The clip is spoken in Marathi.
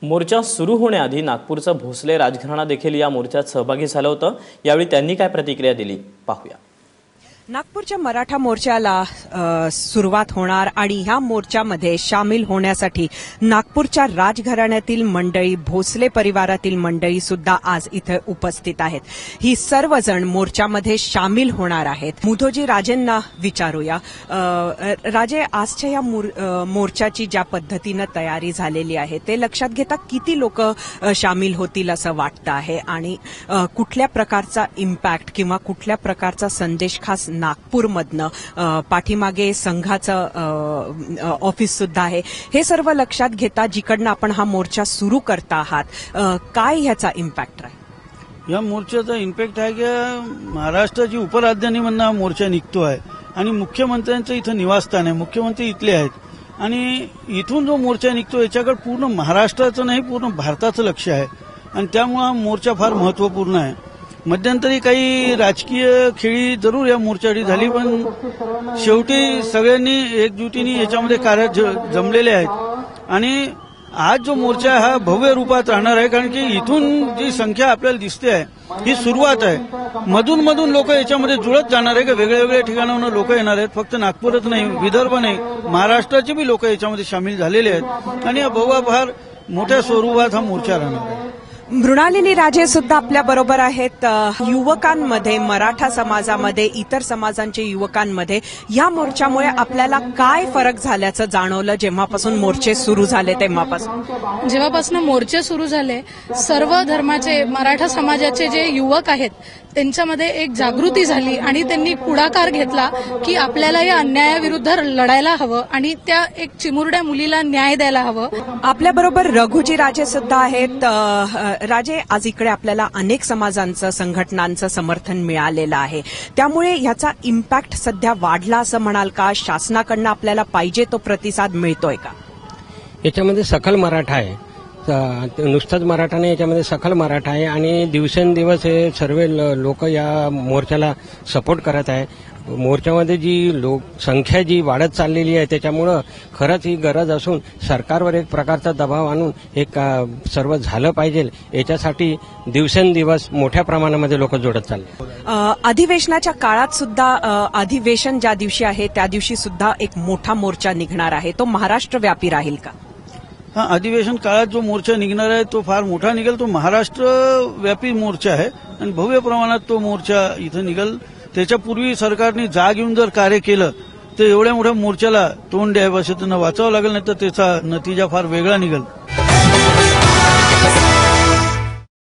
मोर्चा सुरू होण्याआधी नागपूरचा भोसले राजघराणा देखील या मोर्चात सहभागी झालं होतं। यावेळी त्यांनी काय प्रतिक्रिया दिली पाहूया। नागपूरच्या मराठा मोर्चाला सुरुवात होणार आणि ह्या मोर्चामध्ये सामील होण्यासाठी नागपूरच्या राजघराण्यातील मंडळी, भोसले परिवारातील मंडळी सुद्धा आज इथे उपस्थित आहेत। ही सर्वजण मोर्चामध्ये सामील होणार आहेत। मुधोजी राजेंना विचारूया, राजे, आजच्या या मोर्चाची ज्या पद्धतीने तयारी झालेली आहे ते लक्षात घेता किती लोक सामील होतील असं वाटतं आहे आणि कुठल्या प्रकारचा इम्पॅक्ट किंवा कुठल्या प्रकारचा संदेश खास नागपूरमधनं, पाठीमागे संघाचं ऑफिस सुद्धा आहे, हे सर्व लक्षात घेता जिकडनं आपण हा मोर्चा सुरू करता आहात, काय ह्याचा इम्पॅक्ट राहील? या मोर्चाचा इम्पॅक्ट आहे की महाराष्ट्राची उपराजधानीमधून हा मोर्चा निघतो आहे आणि मुख्यमंत्र्यांचं इथं निवासस्थान आहे, मुख्यमंत्री इथले आहेत आणि इथून जो मोर्चा निघतो याच्याकडे पूर्ण महाराष्ट्राचं नाही पूर्ण भारताचं लक्ष आहे आणि त्यामुळे हा मोर्चा फार महत्वपूर्ण आहे। मध्यंतरी काही राजकीय खेळी जरूर या मोर्चासाठी झाली, पण शेवटी सगळ्यांनी एकजुटीने याच्यामध्ये कार्य जमलेले आहेत आणि आज जो मोर्चा हा भव्य रूपात राहणार आहे, कारण की इथून जी संख्या आपल्याला दिसते आहे ही सुरुवात आहे। मधून मधून लोक याच्यामध्ये जुळत जाणार आहे की वेगळ्या वेगळ्या ठिकाणाहून लोक येणार आहेत। फक्त नागपूरच नाही, विदर्भ नाही, महाराष्ट्राचे बी लोक याच्यामध्ये सामील झालेले आहेत आणि हा भव्य फार मोठ्या स्वरूपात हा मोर्चा राहणार आहे। मृणालिनी राजे सुद्धा आपल्या बरोबर आहेत। युवकांमध्ये, मराठा समाजामध्ये, इतर समाजांच्या युवकांमध्ये या मोर्चामुळे आपल्याला काय फरक झाल्याचं जाणवलं जेव्हापासून मोर्चे सुरू झाले तेव्हापासून? जेव्हापासून मोर्चे सुरू झाले, सर्व धर्माचे, मराठा समाजाचे जे युवक आहेत त्यांच्यामध्ये एक जागृती झाली आणि त्यांनी पुढाकार घेतला की आपल्याला या अन्यायाविरुद्ध लढायला हवं आणि त्या एक चिमुरड्या मुलीला न्याय द्यायला हवं। आपल्याबरोबर रघुजी राजे सुद्धा आहेत। राजे, आज इकडे आपल्याला अनेक समाजांचं, संघटनांचं समर्थन मिळालेलं आहे, त्यामुळे याचा इम्पॅक्ट सध्या वाढला असं म्हणाल का? शासनाकडनं आपल्याला पाहिजे तो प्रतिसाद मिळतोय का? याच्यामध्ये सखल मराठा आहे, नुसताच मराठा नाही, याच्यामध्ये सखल मराठा आहे आणि दिवसेंदिवस हे सर्व लोक या मोर्चाला सपोर्ट करत आहे। मोर्चामध्ये जी संख्या जी वाढत चाललेली आहे त्याच्यामुळं खरंच ही गरज असून सरकारवर एक प्रकारचा दबाव आणून एक सर्व झालं पाहिजे, याच्यासाठी दिवसेंदिवस मोठ्या प्रमाणामध्ये लोक जोडत चालले। अधिवेशनाच्या काळात सुद्धा, अधिवेशन ज्या दिवशी आहे त्या दिवशी सुद्धा एक मोठा मोर्चा निघणार आहे, तो महाराष्ट्र व्यापी राहील का? हा, अधिवेशन काळात जो मोर्चा निघणार आहे तो फार मोठा निघेल, तो महाराष्ट्र व्यापी मोर्चा आहे आणि भव्य प्रमाणात तो मोर्चा इथं निघेल। त्याच्यापूर्वी सरकारने जाग घेऊन जर कार्य केलं तर एवढ्या मोठ्या मोर्चाला तोंड द्यावं, त्यांना वाचावं लागेल, नाही तर त्याचा नतीजा फार वेगळा निघेल।